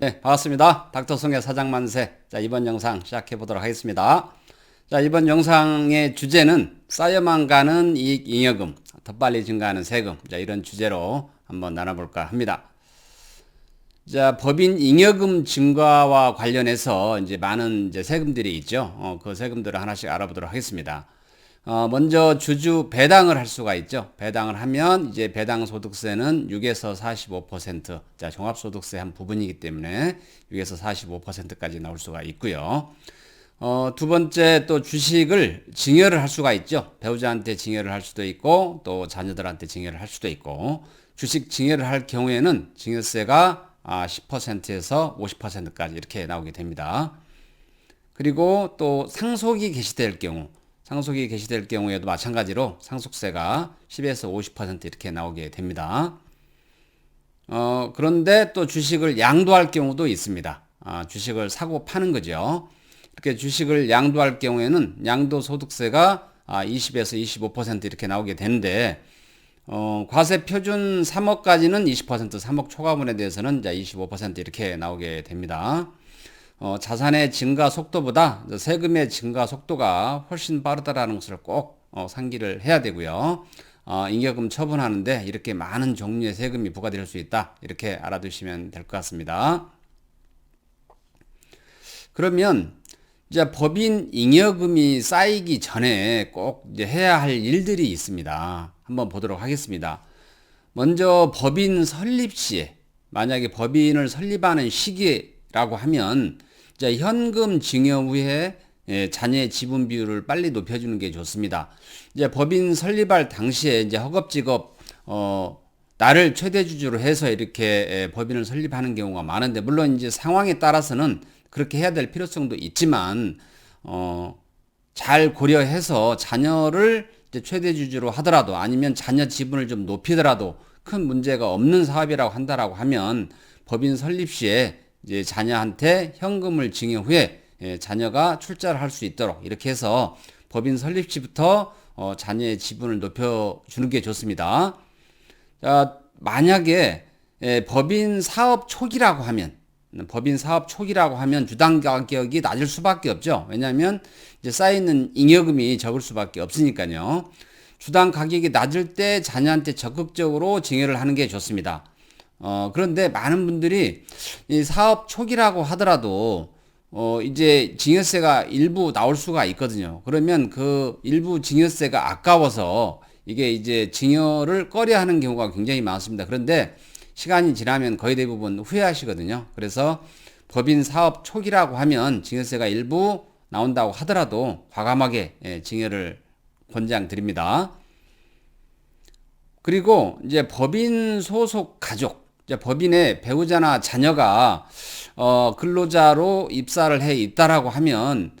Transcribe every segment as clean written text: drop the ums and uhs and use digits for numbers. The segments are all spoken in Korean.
네, 반갑습니다. 닥터송의 사장만세. 자, 이번 영상 시작해 보도록 하겠습니다. 자, 이번 영상의 주제는 쌓여만 가는 이익 잉여금, 더 빨리 증가하는 세금. 자, 이런 주제로 한번 나눠볼까 합니다. 자, 법인 잉여금 증가와 관련해서 이제 많은 이제 세금들이 있죠. 그 세금들을 하나씩 알아보도록 하겠습니다. 먼저 주주 배당을 할 수가 있죠. 배당을 하면 이제 배당 소득세는 6에서 45%, 자, 종합소득세 한 부분이기 때문에 6에서 45%까지 나올 수가 있고요. 두 번째 또 주식을 증여를 할 수가 있죠. 배우자한테 증여를 할 수도 있고 또 자녀들한테 증여를 할 수도 있고, 주식 증여를 할 경우에는 증여세가 10%에서 50%까지 이렇게 나오게 됩니다. 그리고 또 상속이 개시될 경우에도 마찬가지로 상속세가 10에서 50% 이렇게 나오게 됩니다. 그런데 또 주식을 양도할 경우도 있습니다. 주식을 사고 파는 거죠. 이렇게 주식을 양도할 경우에는 양도소득세가 20에서 25% 이렇게 나오게 되는데, 과세 표준 3억까지는 20%, 3억 초과분에 대해서는 25% 이렇게 나오게 됩니다. 자산의 증가 속도보다 세금의 증가 속도가 훨씬 빠르다라는 것을 꼭 상기를 해야 되고요. 잉여금 처분하는데 이렇게 많은 종류의 세금이 부과될 수 있다, 이렇게 알아두시면 될 것 같습니다. 그러면 이제 법인 잉여금이 쌓이기 전에 꼭 이제 해야 할 일들이 있습니다. 한번 보도록 하겠습니다. 먼저 법인 설립 시에, 만약에 법인을 설립하는 시기라고 하면 이제 현금 증여 후에 자녀의 지분 비율을 빨리 높여주는 게 좋습니다. 이제 법인 설립할 당시에 이제 허겁지겁 나를 최대 주주로 해서 이렇게 법인을 설립하는 경우가 많은데, 물론 이제 상황에 따라서는 그렇게 해야 될 필요성도 있지만, 잘 고려해서 자녀를 이제 최대 주주로 하더라도, 아니면 자녀 지분을 좀 높이더라도 큰 문제가 없는 사업이라고 한다라고 하면 법인 설립 시에 이제 자녀한테 현금을 증여 후에 자녀가 출자를 할 수 있도록 이렇게 해서 법인 설립 시부터 자녀의 지분을 높여주는 게 좋습니다. 자, 만약에 법인 사업 초기라고 하면 주당 가격이 낮을 수밖에 없죠. 왜냐하면 이제 쌓이는 잉여금이 적을 수밖에 없으니까요. 주당 가격이 낮을 때 자녀한테 적극적으로 증여를 하는 게 좋습니다. 그런데 많은 분들이 이 사업 초기라고 하더라도 이제 증여세가 일부 나올 수가 있거든요. 그러면 그 일부 증여세가 아까워서 이게 이제 증여를 꺼려 하는 경우가 굉장히 많습니다. 그런데 시간이 지나면 거의 대부분 후회하시거든요. 그래서 법인 사업 초기라고 하면 증여세가 일부 나온다고 하더라도 과감하게 증여를 권장드립니다. 그리고 이제 법인 소속 가족, 이제 법인의 배우자나 자녀가 근로자로 입사를 해 있다라고 하면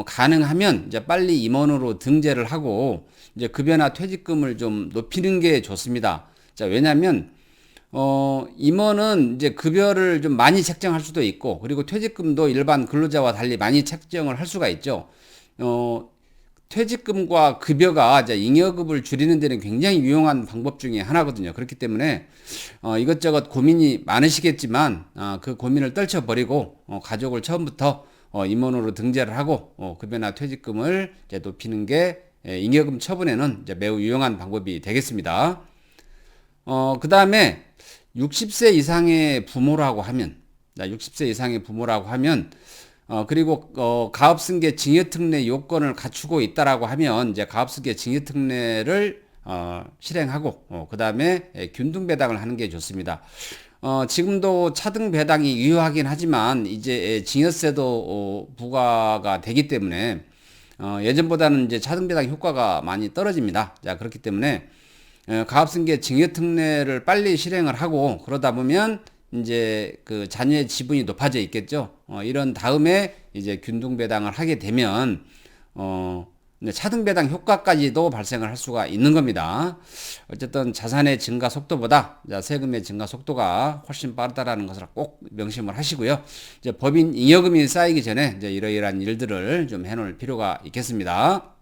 가능하면 이제 빨리 임원으로 등재를 하고 이제 급여나 퇴직금을 좀 높이는 게 좋습니다. 자, 왜냐하면 임원은 이제 급여를 좀 많이 책정할 수도 있고, 그리고 퇴직금도 일반 근로자와 달리 많이 책정을 할 수가 있죠. 퇴직금과 급여가 이제 잉여금을 줄이는 데는 굉장히 유용한 방법 중에 하나거든요. 그렇기 때문에 이것저것 고민이 많으시겠지만 그 고민을 떨쳐버리고 가족을 처음부터 임원으로 등재를 하고 급여나 퇴직금을 이제 높이는 게 잉여금 처분에는 이제 매우 유용한 방법이 되겠습니다. 그 다음에 60세 이상의 부모라고 하면, 그리고 가업승계 증여특례 요건을 갖추고 있다라고 하면 이제 가업승계 증여특례를 실행하고 그 다음에 균등배당을 하는 게 좋습니다. 지금도 차등배당이 유효하긴 하지만 이제 증여세도 부과가 되기 때문에 예전보다는 이제 차등배당 효과가 많이 떨어집니다. 자, 그렇기 때문에 가업승계 증여특례를 빨리 실행을 하고, 그러다 보면 이제 그 자녀의 지분이 높아져 있겠죠. 이런 다음에 이제 균등배당을 하게 되면 차등배당 효과까지도 발생을 할 수가 있는 겁니다. 어쨌든 자산의 증가 속도보다 세금의 증가 속도가 훨씬 빠르다라는 것을 꼭 명심을 하시고요. 이제 법인 잉여금이 쌓이기 전에 이제 이러이러한 일들을 좀 해놓을 필요가 있겠습니다.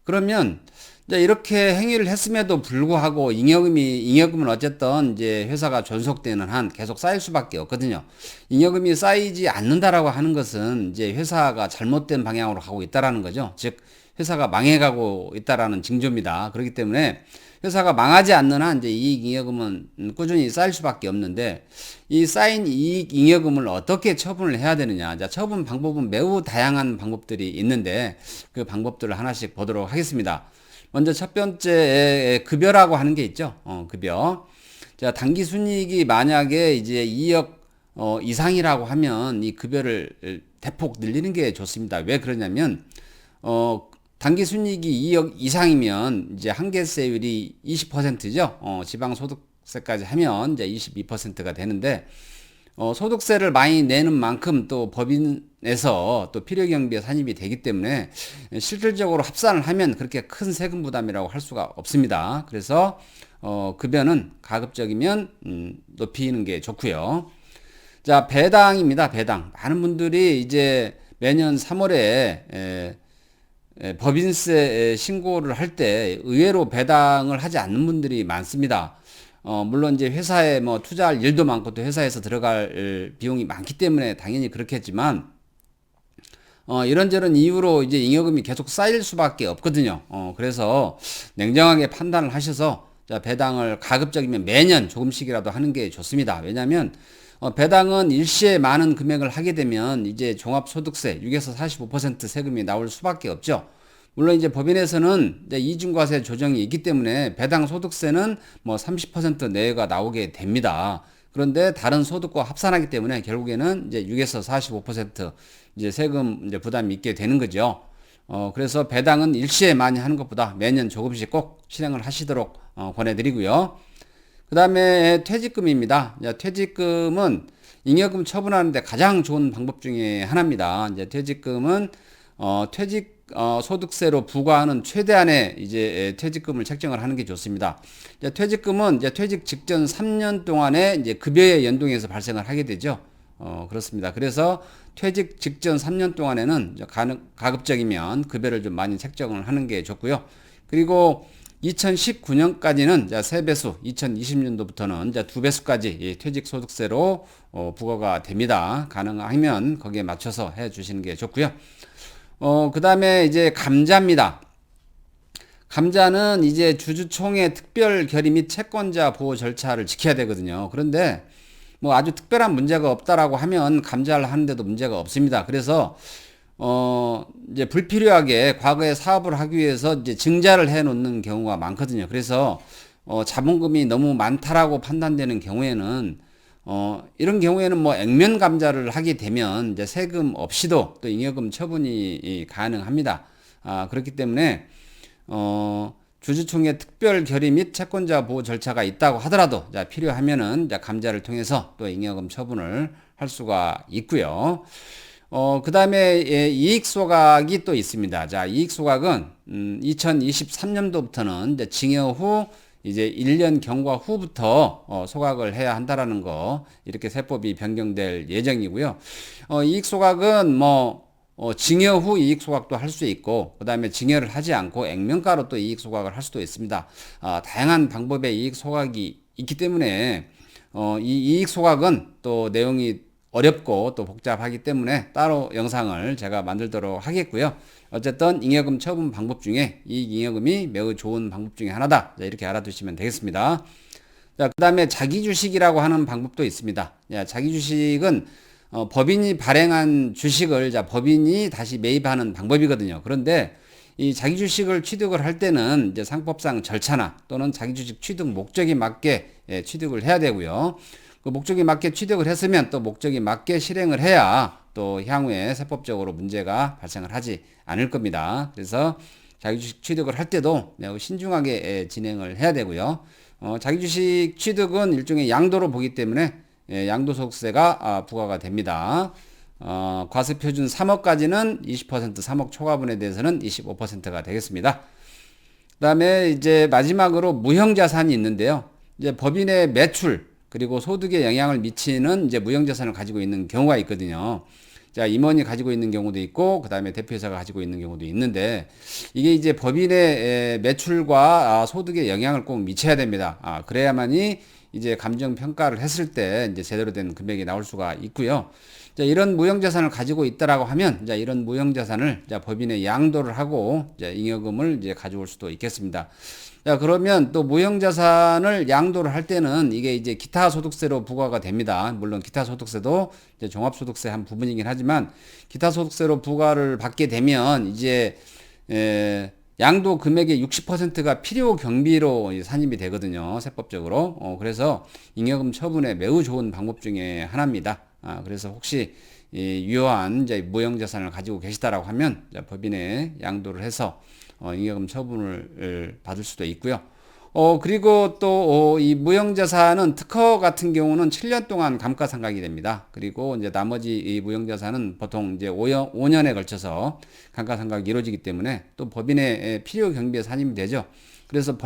그러면 이제 이렇게 행위를 했음에도 불구하고 잉여금은 어쨌든 이제 회사가 존속되는 한 계속 쌓일 수밖에 없거든요. 잉여금이 쌓이지 않는다라고 하는 것은 이제 회사가 잘못된 방향으로 가고 있다라는 거죠. 즉, 회사가 망해가고 있다라는 징조입니다. 그렇기 때문에 회사가 망하지 않는 한 이제 이익 잉여금은 꾸준히 쌓일 수밖에 없는데, 이 쌓인 이익 잉여금을 어떻게 처분을 해야 되느냐. 자, 처분 방법은 매우 다양한 방법들이 있는데 그 방법들을 하나씩 보도록 하겠습니다. 먼저 첫 번째 급여라고 하는 게 있죠. 급여. 자, 당기 순이익이 만약에 이제 2억 이상이라고 하면 이 급여를 대폭 늘리는 게 좋습니다. 왜 그러냐면 당기 순이익이 2억 이상이면 이제 한계세율이 20%죠. 지방소득세까지 하면 이제 22%가 되는데, 소득세를 많이 내는 만큼 또 법인에서 또 필요경비에 산입이 되기 때문에 실질적으로 합산을 하면 그렇게 큰 세금 부담이라고 할 수가 없습니다. 그래서 급여는 가급적이면 높이는 게 좋고요. 자, 배당입니다. 배당. 많은 분들이 이제 매년 3월에 법인세 신고를 할 때 의외로 배당을 하지 않는 분들이 많습니다. 물론 이제 회사에 뭐 투자할 일도 많고 또 회사에서 들어갈 비용이 많기 때문에 당연히 그렇겠지만, 이런저런 이유로 이제 잉여금이 계속 쌓일 수밖에 없거든요. 그래서 냉정하게 판단을 하셔서 자, 배당을 가급적이면 매년 조금씩이라도 하는 게 좋습니다. 왜냐하면 배당은 일시에 많은 금액을 하게 되면 이제 종합소득세 6에서 45% 세금이 나올 수밖에 없죠. 물론 이제 법인에서는 이제 이중과세 조정이 있기 때문에 배당 소득세는 뭐 30% 내외가 나오게 됩니다. 그런데 다른 소득과 합산하기 때문에 결국에는 이제 6에서 45% 이제 세금 이제 부담이 있게 되는 거죠. 그래서 배당은 일시에 많이 하는 것보다 매년 조금씩 꼭 실행을 하시도록 권해드리고요. 그 다음에 퇴직금입니다. 퇴직금은 잉여금 처분하는데 가장 좋은 방법 중에 하나입니다. 이제 퇴직금은 소득세로 부과하는 최대한의 이제 퇴직금을 책정을 하는 게 좋습니다. 이제 퇴직금은 이제 퇴직 직전 3년 동안에 이제 급여에 연동해서 발생을 하게 되죠. 그렇습니다. 그래서 퇴직 직전 3년 동안에는 가급적이면 급여를 좀 많이 책정을 하는 게 좋고요. 그리고 2019년까지는 3배수, 2020년도부터는 2배수까지 퇴직 소득세로 부과가 됩니다. 가능하면 거기에 맞춰서 해 주시는 게 좋고요. 그 다음에 이제 감자입니다. 감자는 이제 주주총회 특별 결의 및 채권자 보호 절차를 지켜야 되거든요. 그런데 뭐 아주 특별한 문제가 없다라고 하면 감자를 하는데도 문제가 없습니다. 그래서 이제 불필요하게 과거에 사업을 하기 위해서 이제 증자를 해 놓는 경우가 많거든요. 그래서 자본금이 너무 많다라고 판단되는 경우에는 이런 경우에는 뭐 액면 감자를 하게 되면 이제 세금 없이도 또 잉여금 처분이 가능합니다. 그렇기 때문에 주주총회 특별 결의 및 채권자 보호 절차가 있다고 하더라도 필요하면은 감자를 통해서 또 잉여금 처분을 할 수가 있고요. 그 다음에 이익 소각이 또 있습니다. 자, 이익 소각은 2023년도부터는 이제 징여 후 이제 1년 경과 후부터 소각을 해야 한다라는 거, 이렇게 세법이 변경될 예정이고요. 이익 소각은 뭐 징여 후 이익 소각도 할 수 있고, 그 다음에 징여를 하지 않고 액면가로 또 이익 소각을 할 수도 있습니다. 다양한 방법의 이익 소각이 있기 때문에 이 이익 소각은 또 내용이 어렵고 또 복잡하기 때문에 따로 영상을 제가 만들도록 하겠고요. 어쨌든 잉여금 처분 방법 중에 이익 잉여금이 매우 좋은 방법 중에 하나다. 이렇게 알아두시면 되겠습니다. 자, 그 다음에 자기주식이라고 하는 방법도 있습니다. 자기주식은 법인이 발행한 주식을 법인이 다시 매입하는 방법이거든요. 그런데 이 자기주식을 취득을 할 때는 이제 상법상 절차나 또는 자기주식 취득 목적에 맞게 취득을 해야 되고요. 그 목적에 맞게 취득을 했으면 또 목적에 맞게 실행을 해야 또 향후에 세법적으로 문제가 발생을 하지 않을 겁니다. 그래서 자기주식 취득을 할 때도 매우 신중하게 진행을 해야 되고요. 자기주식 취득은 일종의 양도로 보기 때문에 양도소득세가 부과가 됩니다. 과세표준 3억까지는 20%, 3억 초과분에 대해서는 25%가 되겠습니다. 그 다음에 이제 마지막으로 무형자산이 있는데요. 이제 법인의 매출, 그리고 소득에 영향을 미치는 이제 무형자산을 가지고 있는 경우가 있거든요. 자, 임원이 가지고 있는 경우도 있고, 그 다음에 대표이사가 가지고 있는 경우도 있는데, 이게 이제 법인의 매출과 소득에 영향을 꼭 미쳐야 됩니다. 그래야만이 이제 감정평가를 했을 때 이제 제대로 된 금액이 나올 수가 있고요. 자, 이런 무형자산을 가지고 있다라고 하면, 자, 이런 무형자산을 자, 법인에 양도를 하고, 자, 잉여금을 이제 가져올 수도 있겠습니다. 자, 그러면 또 무형자산을 양도를 할 때는 이게 이제 기타 소득세로 부과가 됩니다. 물론 기타 소득세도 이제 종합소득세 한 부분이긴 하지만 기타 소득세로 부과를 받게 되면 이제 양도 금액의 60%가 필요 경비로 산입이 되거든요. 세법적으로. 그래서 잉여금 처분에 매우 좋은 방법 중에 하나입니다. 그래서 혹시 유효한 이제 무형자산을 가지고 계시다라고 하면 법인에 양도를 해서 잉여금 처분을 받을 수도 있고요. 그리고 또 이 무형자산은 특허 같은 경우는 7년 동안 감가상각이 됩니다. 그리고 이제 나머지 이 무형자산은 보통 이제 5년에 걸쳐서 감가상각이 이루어지기 때문에 또 법인의 필요 경비에 산입이 되죠. 그래서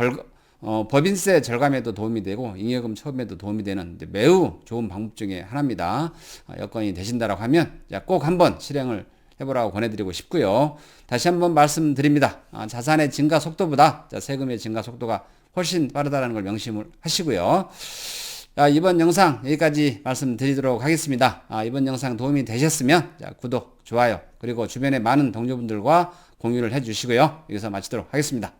법인세 절감에도 도움이 되고 잉여금 처분에도 도움이 되는 매우 좋은 방법 중에 하나입니다. 여건이 되신다라고 하면 꼭 한번 실행을 해보라고 권해드리고 싶고요. 다시 한번 말씀드립니다. 자산의 증가 속도보다 세금의 증가 속도가 훨씬 빠르다는 걸 명심을 하시고요. 이번 영상 여기까지 말씀드리도록 하겠습니다. 이번 영상 도움이 되셨으면 구독, 좋아요, 그리고 주변에 많은 동료분들과 공유를 해주시고요. 여기서 마치도록 하겠습니다.